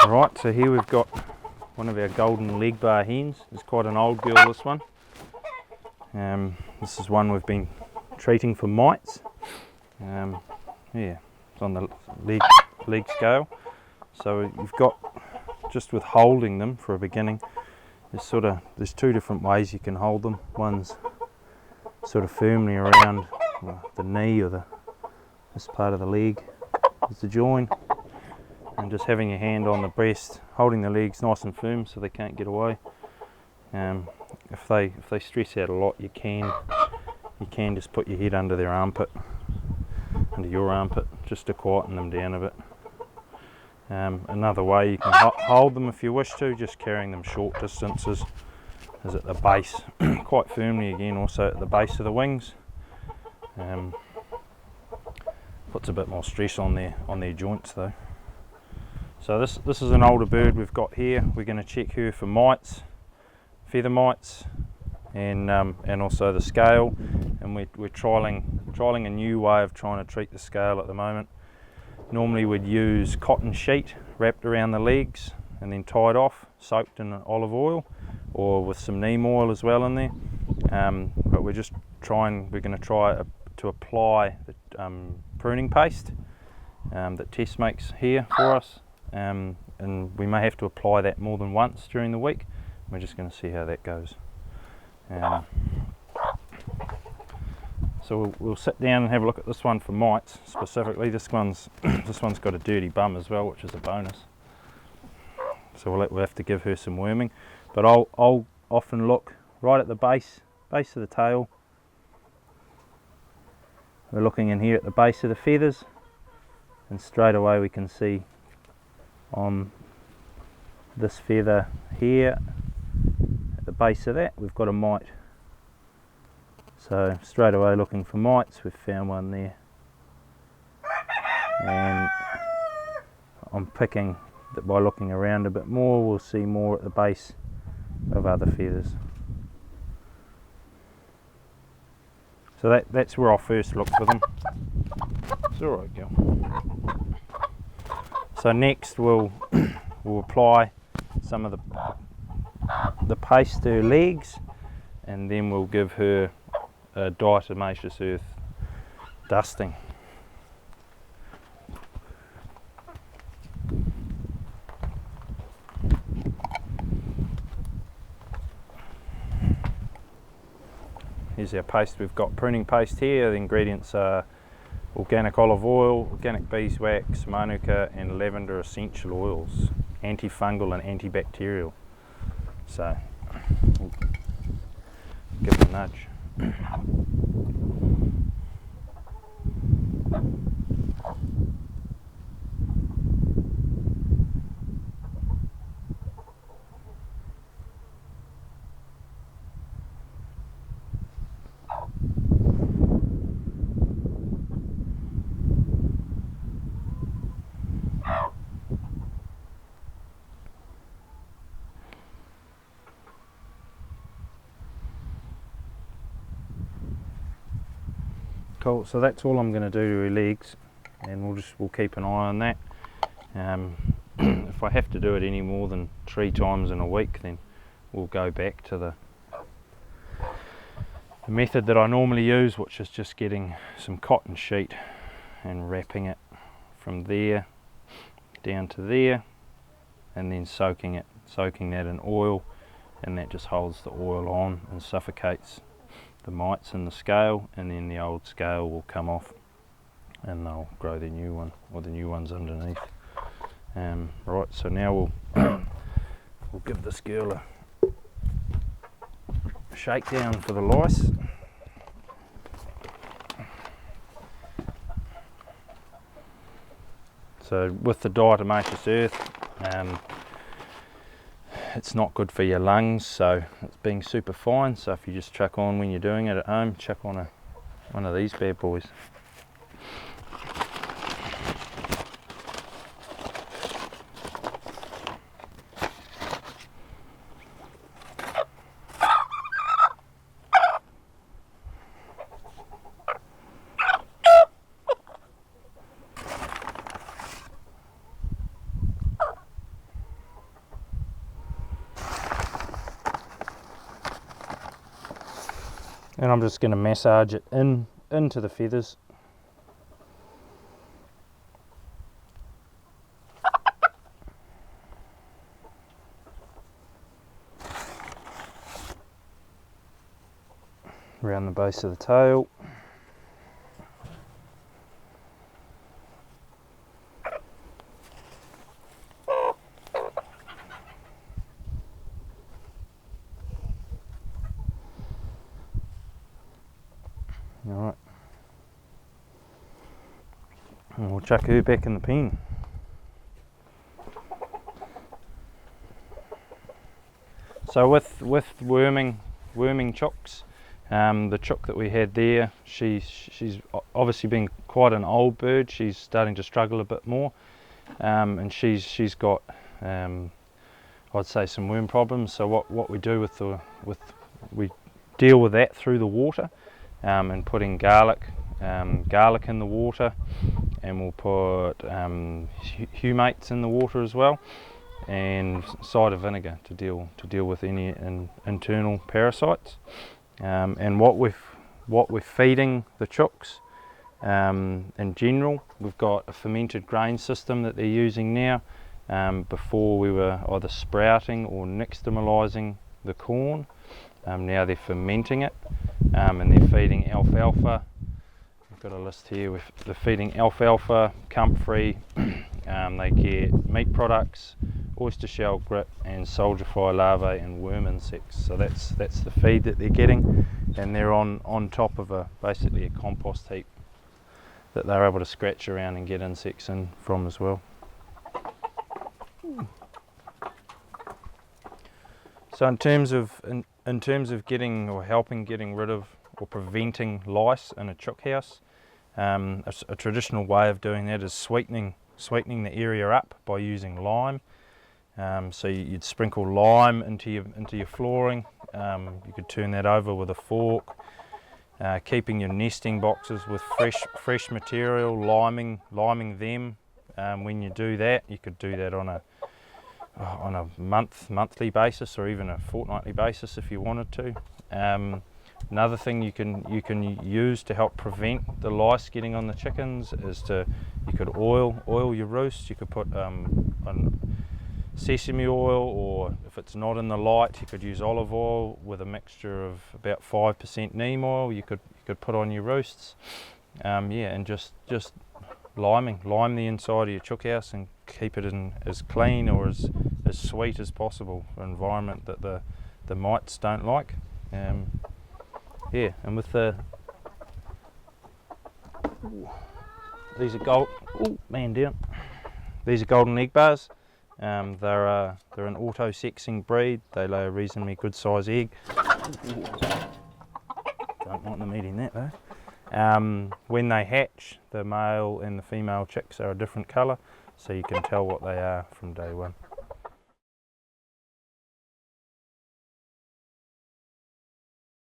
Right, so here we've got one of our golden leg bar hens. It's quite an old girl, this one. This is one we've been treating for mites. Yeah, it's on the leg scale. So you've got, just with holding them for a beginning, there's two different ways you can hold them. One's sort of firmly around the knee or this part of the leg is the join, and just having your hand on the breast, holding the legs nice and firm so they can't get away. If they stress out a lot, you can just put your head under their armpit, under your armpit, just to quieten them down a bit. Another way you can hold them if you wish to, just carrying them short distances, is at the base, quite firmly again, also at the base of the wings. Puts a bit more stress on their joints though. So this is an older bird we've got here. We're going to check her for mites, feather mites, and also the scale. And we're trialing a new way of trying to treat the scale at the moment. Normally we'd use cotton sheet wrapped around the legs and then tied off, soaked in olive oil, or with some neem oil as well in there. But we're going to try to apply the pruning paste that Tess makes here for us. And we may have to apply that more than once during the week. We're just going to see how that goes. So we'll sit down and have a look at this one for mites specifically. This one's got a dirty bum as well, which is a bonus. So we'll have to give her some worming. But I'll often look right at the base of the tail. We're looking in here at the base of the feathers, and straight away we can see on this feather here, at the base of that, we've got a mite. So straight away looking for mites, we've found one there. And I'm picking that by looking around a bit more, we'll see more at the base of other feathers. So that's where I'll first look for them. It's alright, girl. So next we'll apply some of the paste to her legs, and then we'll give her a diatomaceous earth dusting. Here's our paste. We've got pruning paste here. The ingredients are organic olive oil, organic beeswax, manuka, and lavender essential oils, antifungal and antibacterial. So we'll give it a nudge. Cool, so that's all I'm going to do to her legs, and we'll keep an eye on that. If I have to do it any more than 3 times in a week, then we'll go back to the method that I normally use, which is just getting some cotton sheet and wrapping it from there down to there, and then soaking that in oil, and that just holds the oil on and suffocates the mites in the scale, and then the old scale will come off and they'll grow their new one, or the new ones underneath. Right, so now we'll give this girl a shakedown for the lice. So with the diatomaceous earth, it's not good for your lungs, so it's being super fine. So if you just chuck on when you're doing it at home, chuck on one of these bad boys. And I'm just going to massage it into the feathers. Around the base of the tail. Alright. And we'll chuck her back in the pen. So with worming chooks, the chook that we had there, she's obviously been quite an old bird. She's starting to struggle a bit more, and she's got I'd say some worm problems. So what we do we deal with that through the water, and putting garlic in the water, and we'll put humates in the water as well, and cider vinegar to deal with any internal parasites. And what we're feeding the chooks, in general, we've got a fermented grain system that they're using now. Before we were either sprouting or nixtamalising the corn. Now they're fermenting it, and they're feeding alfalfa. I've got a list here. They're feeding alfalfa, comfrey. They get meat products, oyster shell grit, and soldier fly larvae and worm insects. So that's the feed that they're getting, and they're on top of basically a compost heap that they're able to scratch around and get insects in from as well. So in terms of getting or helping getting rid of or preventing lice in a chook house, a traditional way of doing that is sweetening the area up by using lime. So you'd sprinkle lime into your flooring. You could turn that over with a fork. Keeping your nesting boxes with fresh material, liming them. When you do that, you could do that on a monthly basis, or even a fortnightly basis if you wanted to. Another thing you can use to help prevent the lice getting on the chickens is you could oil your roost. You could put sesame oil, or if it's not in the light, you could use olive oil with a mixture of about 5% neem oil. You could put on your roosts, and just lime the inside of your chook house and keep it in as clean or as sweet as possible, an environment that the mites don't like. And with these are these are golden egg bars. They're an auto-sexing breed. They lay a reasonably good size egg. Don't want them eating that though. When they hatch, the male and the female chicks are a different colour, so you can tell what they are from day one.